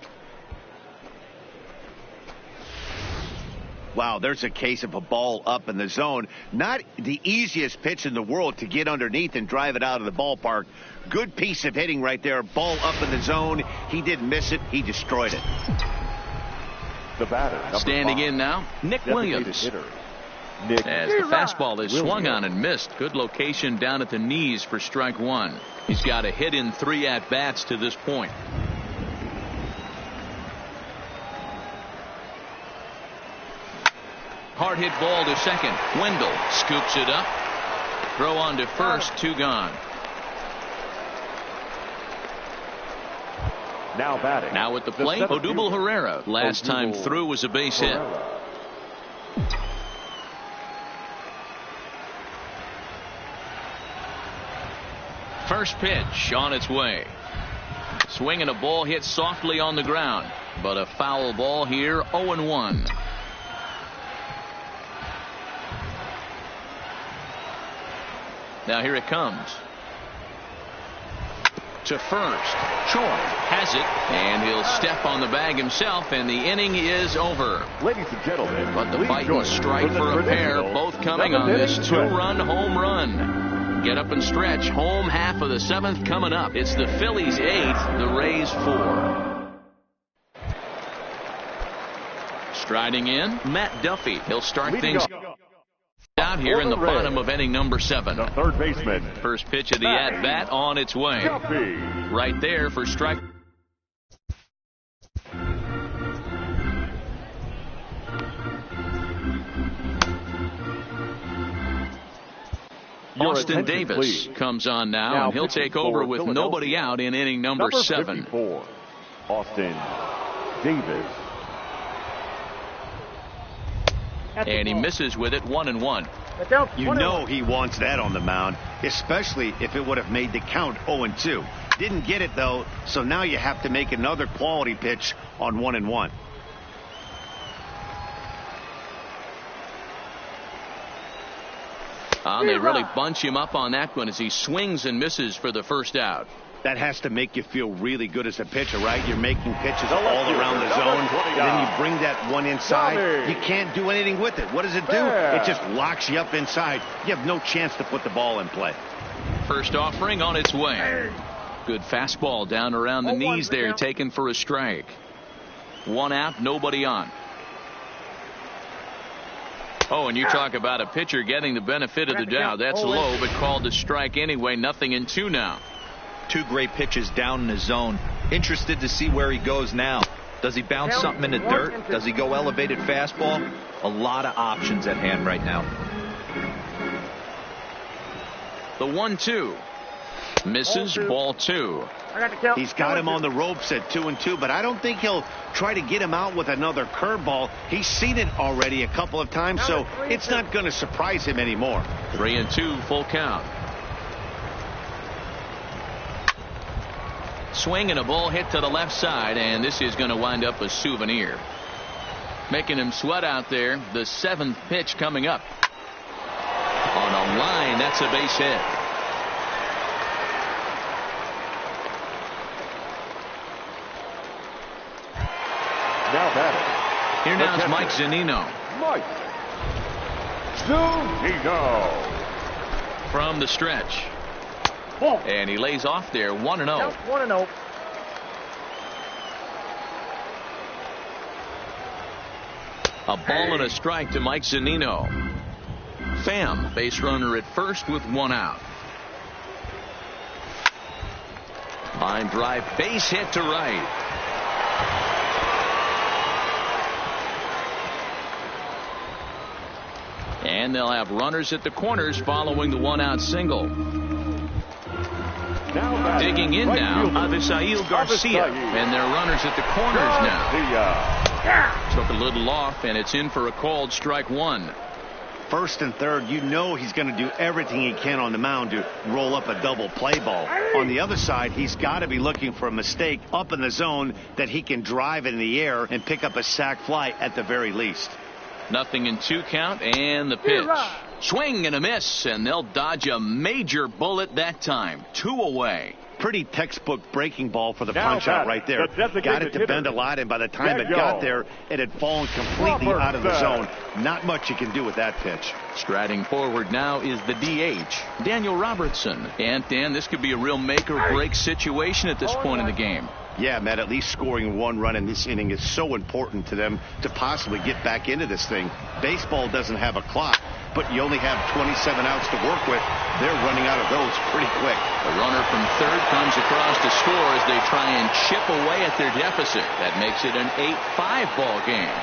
Wow, there's a case of a ball up in the zone. Not the easiest pitch in the world to get underneath and drive it out of the ballpark. Good piece of hitting right there. Ball up in the zone. He didn't miss it. He destroyed it. The batter, standing 5. In now, Nick Williams. As the fastball is swung on and missed. Good location down at the knees for strike one. He's got a hit in 3 at-bats to this point. Hard hit ball to second. Wendell scoops it up. Throw on to first. 2 gone. Now batting. Now at the plate, Odubel Herrera. Last time through was a base hit. First pitch on its way. Swing and a ball hit softly on the ground, but a foul ball here. 0-1. Now here it comes. To first. Choi has it, and he'll step on the bag himself, and the inning is over. Ladies and gentlemen, but the fight and strike for a pair, both coming on this 2-run home run. Get up and stretch. Home half of the 7th coming up. It's the Phillies 8, the Rays 4. Striding in, Matt Duffy. He'll start things out here in the bottom of inning number 7. The third baseman. First pitch of the at-bat on its way. Duffy. Right there for strike. Austin Davis comes on now, and he'll take over with nobody out in inning number 7. 54, Austin Davis. And he misses with it. 1-1. You know he wants that on the mound, especially if it would have made the count 0-2. Didn't get it, though, so now you have to make another quality pitch on 1-1. They really bunch him up on that one as he swings and misses for the first out. That has to make you feel really good as a pitcher, right? You're making pitches all around the zone, and then you bring that one inside. You can't do anything with it. What does it do? It just locks you up inside. You have no chance to put the ball in play. First offering on its way. Good fastball down around the knees there, taken for a strike. 1 out, nobody on. Oh, and you talk about a pitcher getting the benefit of the doubt. That's low, but called a strike anyway. 0-2 now. 2 great pitches down in the zone. Interested to see where he goes now. Does he bounce something in the dirt? Does he go elevated fastball? A lot of options at hand right now. The 1-2. Misses, ball 2. He's got him on the ropes at 2-2, but I don't think he'll try to get him out with another curveball. He's seen it already a couple of times, so it's not going to surprise him anymore. 3-2, full count. Swing and a ball hit to the left side, and this is going to wind up a souvenir. Making him sweat out there. The 7th pitch coming up. On a line, that's a base hit. Now batting. Here now is Mike Zunino. Mike Zunino. From the stretch. And he lays off there. 1-0. 1-0. A ball and a strike to Mike Zunino. Pham, base runner at first with one out. Line drive, base hit to right. And they'll have runners at the corners following the one-out single. Digging in now, Avisail Garcia. And they're runners at the corners now. Took a little off, and it's in for a called strike one. First and third, you know he's going to do everything he can on the mound to roll up a double play ball. On the other side, he's got to be looking for a mistake up in the zone that he can drive in the air and pick up a sac fly at the very least. 0-2 count, and the pitch. Swing and a miss, and they'll dodge a major bullet that time. 2 away. Pretty textbook breaking ball for the punch out right there. Got it to bend a lot, and by the time it got there, it had fallen completely out of the zone. Not much you can do with that pitch. Striding forward now is the DH, Daniel Robertson. And Dan, this could be a real make or break situation at this point in the game. Yeah, Matt, at least scoring one run in this inning is so important to them to possibly get back into this thing. Baseball doesn't have a clock, but you only have 27 outs to work with. They're running out of those pretty quick. The runner from third comes across to score as they try and chip away at their deficit. That makes it an 8-5 ball game.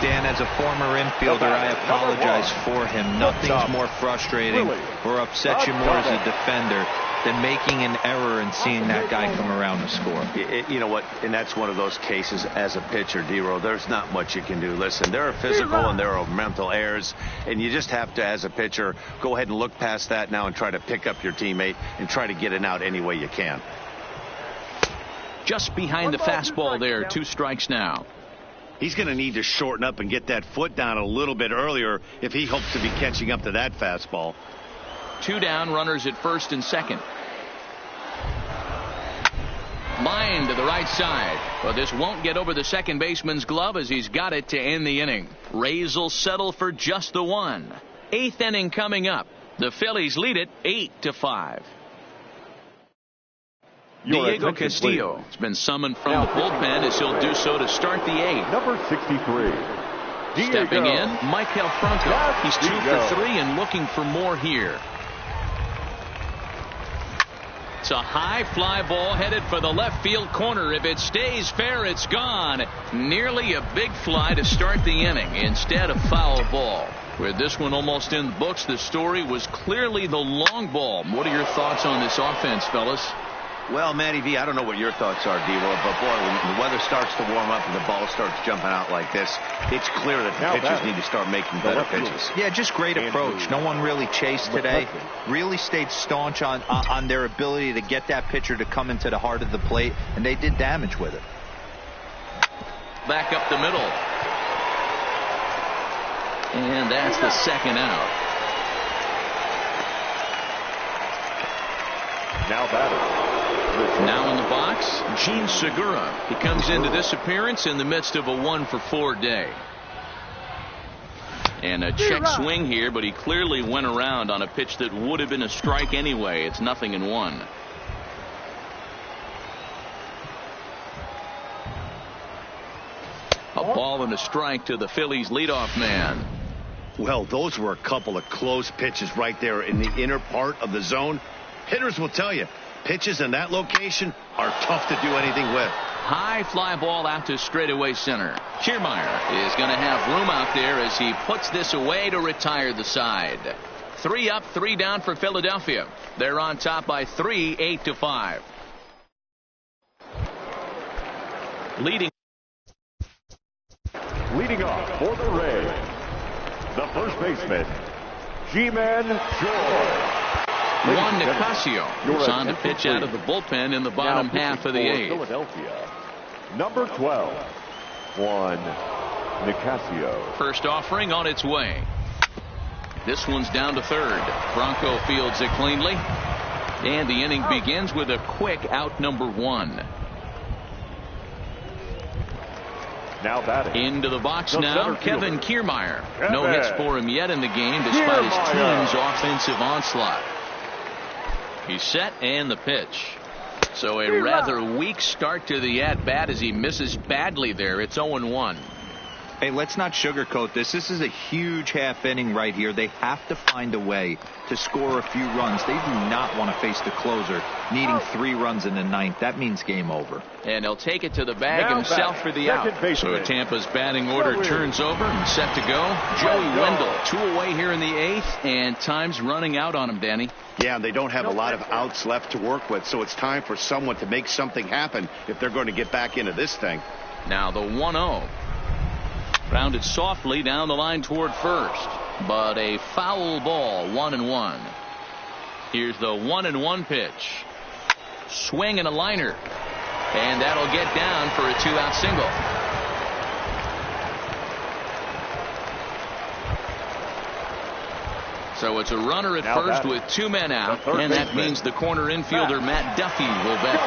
Dan, as a former infielder, I apologize for him. Nothing's more frustrating or upsets you more as a defender than making an error and seeing that guy come around to score. You know what? And that's one of those cases as a pitcher, D-Row. There's not much you can do. Listen, there are physical and there are mental errors, and you just have to, as a pitcher, go ahead and look past that now and try to pick up your teammate and try to get it out any way you can. Just behind the fastball there. 2 strikes now. He's going to need to shorten up and get that foot down a little bit earlier if he hopes to be catching up to that fastball. 2 down, runners at first and second. Line to the right side. But this won't get over the second baseman's glove as he's got it to end the inning. Rays will settle for just the one. 8th inning coming up. The Phillies lead it 8-5. Diego Castillo has been summoned from the bullpen as he'll do so to start the 8th. Number 63. Stepping in, Maikel Franco. He's 2 for 3 and looking for more here. It's a high fly ball headed for the left field corner. If it stays fair, it's gone. Nearly a big fly to start the inning instead of foul ball. With this one almost in the books, the story was clearly the long ball. What are your thoughts on this offense, fellas? Well, Matty V, I don't know what your thoughts are, D-Roll, but boy, when the weather starts to warm up and the ball starts jumping out like this, it's clear that the pitchers need to start making better pitches. Yeah, just great approach. No one really chased today. Really stayed staunch on their ability to get that pitcher to come into the heart of the plate, and they did damage with it. Back up the middle. And that's the second out. Now batting. Now in the box, Gene Segura. He comes into this appearance in the midst of a 1-for-4 day. And a check swing here, but he clearly went around on a pitch that would have been a strike anyway. It's 0-1. A ball and a strike to the Phillies leadoff man. Well, those were a couple of close pitches right there in the inner part of the zone. Hitters will tell you, pitches in that location are tough to do anything with. High fly ball out to straightaway center. Kiermaier is going to have room out there as he puts this away to retire the side. 3 up, 3 down for Philadelphia. They're on top by 3, 8-5. Leading off for the Rays, the first baseman, G-Man George. Juan Nicasio is on to pitch out of the bullpen in the bottom half of the 8th. Philadelphia, number 12, Juan Nicasio. First offering on its way. This one's down to third. Bronco fields it cleanly. And the inning begins with a quick out number 1. Now batting. Into the box now, Kevin Kiermaier. No hits for him yet in the game despite his team's offensive onslaught. He's set and the pitch. So a rather weak start to the at-bat as he misses badly there. It's 0-1. Hey, let's not sugarcoat this. This is a huge half inning right here. They have to find a way to score a few runs. They do not want to face the closer needing 3 runs in the 9th. That means game over. And he'll take it to the bag himself for the out. So Tampa's batting order turns over and set to go. Joey Wendell, 2 away here in the 8th, and time's running out on him, Danny. Yeah, they don't have a lot of outs left to work with, so it's time for someone to make something happen if they're going to get back into this thing. Now the 1-0. Grounded softly down the line toward first, but a foul ball, 1-1. Here's the 1-1 pitch. Swing and a liner, and that'll get down for a 2-out single. So it's a runner at first with 2 men out, and that means the corner infielder Matt Duffy will bat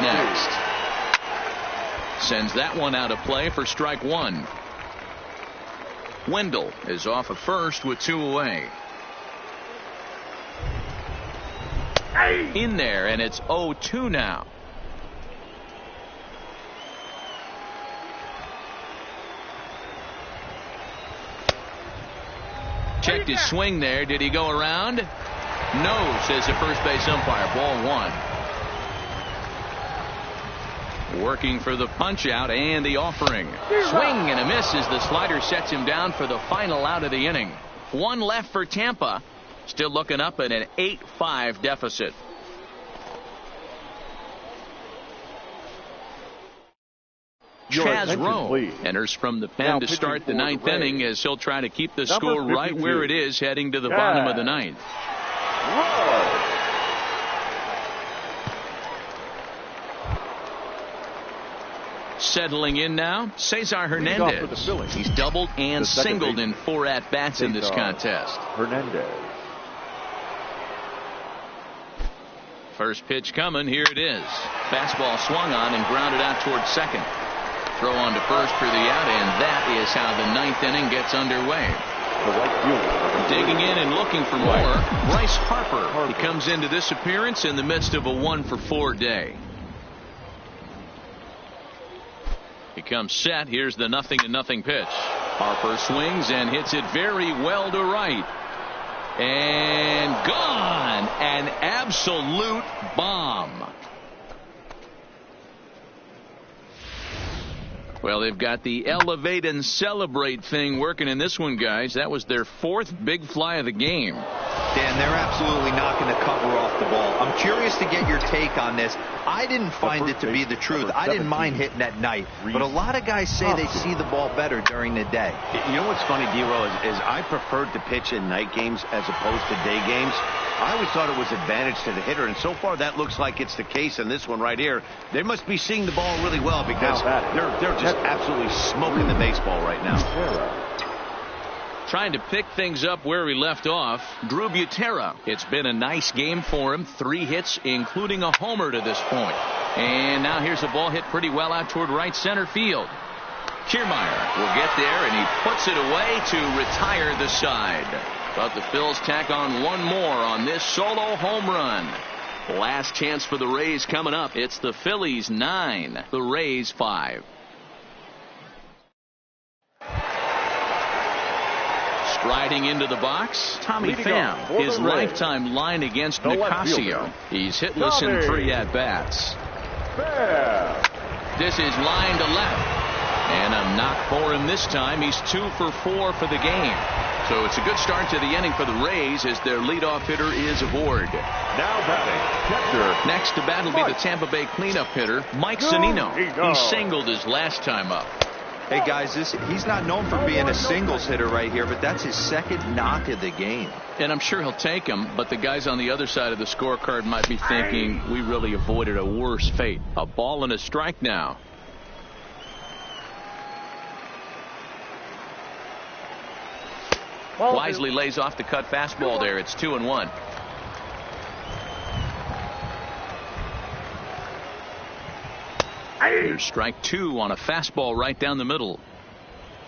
next. Sends that one out of play for strike 1. Wendell is off of first with 2 away. In there, and it's 0-2 now. Checked his swing there. Did he go around? No, says the first base umpire. Ball 1. Working for the punch out and the offering. Swing and a miss as the slider sets him down for the final out of the inning. 1 left for Tampa. Still looking up at an 8-5 deficit. Chaz Rowe enters from the pen to start the 9th inning as he'll try to keep the score right where it is heading to the bottom of the 9th. Settling in now, Cesar Hernandez. He's doubled and singled in 4 at-bats in this contest. Hernandez. First pitch coming. Here it is. Fastball swung on and grounded out towards second. Throw on to first for the out, and that is how the 9th inning gets underway. Digging in and looking for more, Bryce Harper. He comes into this appearance in the midst of a 1-for-4 day. He comes set. Here's the 0-0 pitch. Harper swings and hits it very well to right. And gone. An absolute bomb. Well, they've got the elevate and celebrate thing working in this one, guys. That was their 4th big fly of the game. Dan, they're absolutely not going to cover off the ball. I'm curious to get your take on this. I didn't find it to be the truth. I didn't mind hitting at night, but a lot of guys say they see the ball better during the day. You know what's funny, D-Roll, is I preferred to pitch in night games as opposed to day games. I always thought it was advantage to the hitter, and so far that looks like it's the case in this one right here. They must be seeing the ball really well because they're just absolutely smoking the baseball right now. Trying to pick things up where we left off, Drew Butera. It's been a nice game for him. 3 hits, including a homer to this point. And now here's a ball hit pretty well out toward right center field. Kiermaier will get there, and he puts it away to retire the side. But the Phils tack on 1 more on this solo home run. Last chance for the Rays coming up. It's the Phillies 9, the Rays 5. Striding into the box, Tommy Pham, his lifetime line against Nicasio. He's hitless in 3 at-bats. This is line to left. And a knock for him this time. He's 2 for 4 for the game. So it's a good start to the inning for the Rays as their leadoff hitter is aboard. Now batting, catcher. Next to bat will be the Tampa Bay cleanup hitter, Mike Zunino. He singled his last time up. Hey, guys, he's not known for being a singles hitter right here, but that's his 2nd knock of the game. And I'm sure he'll take him, but the guys on the other side of the scorecard might be thinking we really avoided a worse fate. A ball and a strike now. Wisely lays off the cut fastball there. It's 2-1. Here's strike 2 on a fastball right down the middle.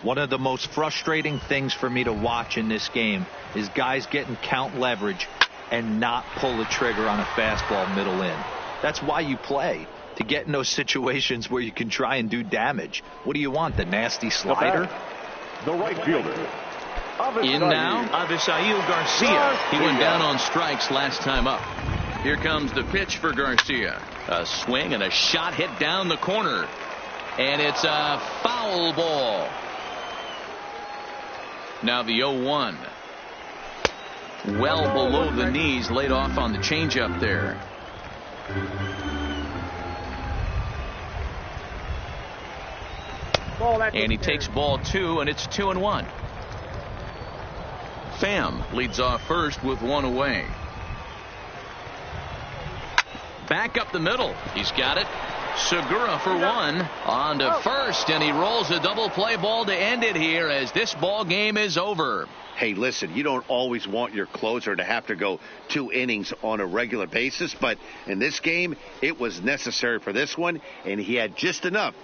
One of the most frustrating things for me to watch in this game is guys getting count leverage and not pull the trigger on a fastball middle in. That's why you play, to get in those situations where you can try and do damage. What do you want, the nasty slider? the right fielder. In now, Avisail Garcia. He went down on strikes last time up. Here comes the pitch for Garcia. A swing and a shot hit down the corner. And it's a foul ball. Now the 0-1. Well below the knees, laid off on the changeup there. And he takes ball 2, and it's 2-1. Pham leads off first with 1 away. Back up the middle. He's got it. Segura for 1 on to first, and he rolls a double play ball to end it here as this ball game is over. Hey, listen, you don't always want your closer to have to go 2 innings on a regular basis, but in this game, it was necessary for this one, and he had just enough